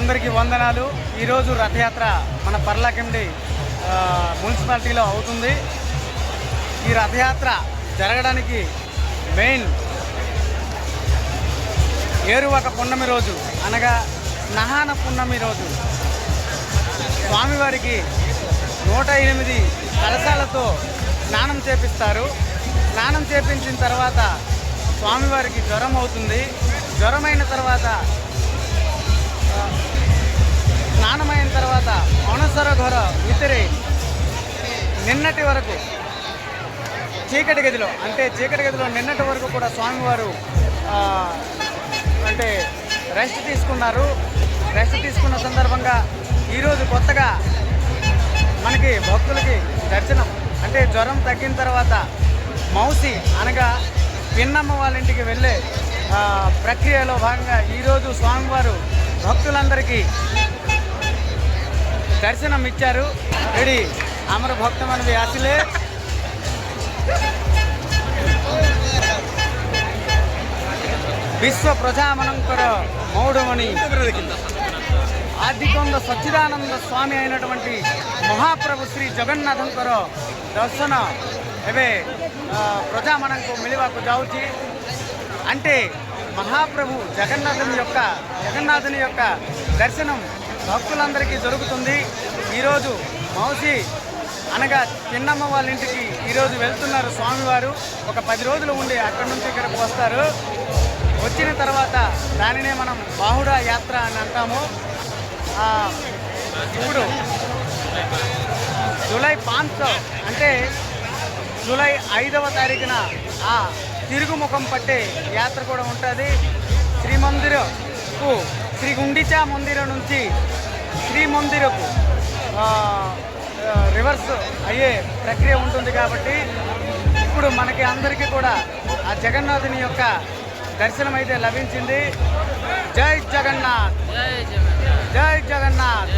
అందరికీ వందనాలు. ఈరోజు రథయాత్ర మన పర్లాకిండి మున్సిపాలిటీలో అవుతుంది. ఈ రథయాత్ర జరగడానికి మెయిన్ ఏరువాక పున్నమి రోజు అనగా నహాన పున్నమి రోజు స్వామివారికి 108 కలశాలతో స్నానం చేపిస్తారు. స్నానం చేపించిన తర్వాత స్వామివారికి జ్వరం అవుతుంది. జ్వరమైన తర్వాత స్నానమైన తర్వాత అణసరఘర వితిరే నిన్నటి వరకు చీకటి గదిలో నిన్నటి వరకు కూడా స్వామివారు అంటే రెస్ట్ తీసుకున్నారు. రెస్ట్ తీసుకున్న సందర్భంగా ఈరోజు కొత్తగా మనకి భక్తులకి దర్శనం అంటే జ్వరం తగ్గిన తర్వాత మౌసి అనగా పిన్నమ్మ వాళ్ళ ఇంటికి వెళ్ళే ప్రక్రియలో భాగంగా ఈరోజు స్వామివారు భక్తులందరికీ దర్శనం ఇచ్చారు. రెడీ అమర భక్త మనవి అసలే విశ్వ ప్రజామనంకర మౌఢమణి ఆదికొండ సచ్చిదానంద స్వామి అయినటువంటి మహాప్రభు శ్రీ జగన్నాథంకర దర్శన ଏବେ ప్రజామనంకు మిలివాకు ଯାଉଛି అంటే మహాప్రభు జగన్నాథుని యొక్క దర్శనం భక్తులందరికీ జరుగుతుంది. ఈరోజు మౌసి అనగా చిన్నమ్మ వాళ్ళ ఇంటికి ఈరోజు వెళ్తున్నారు స్వామివారు. ఒక 10 రోజులు ఉండి అక్కడి నుంచి ఇక్కడికి వస్తారు. వచ్చిన తర్వాత దానినే మనం బాహుడా యాత్ర అని అంటాము. ఇప్పుడు జూలై 5 అంటే జూలై 5వ తారీఖున తిరుగుముఖం పట్టే యాత్ర కూడా ఉంటుంది. శ్రీమందిరకు శ్రీ గుండిచా మందిరం నుంచి శ్రీమందిరకు రివర్స్ అయ్యే ప్రక్రియ ఉంటుంది. కాబట్టి ఇప్పుడు మనకి అందరికీ కూడా ఆ జగన్నాథుని యొక్క దర్శనం అయితే లభించింది. జై జగన్నాథ్, జై జగన్నాథ్.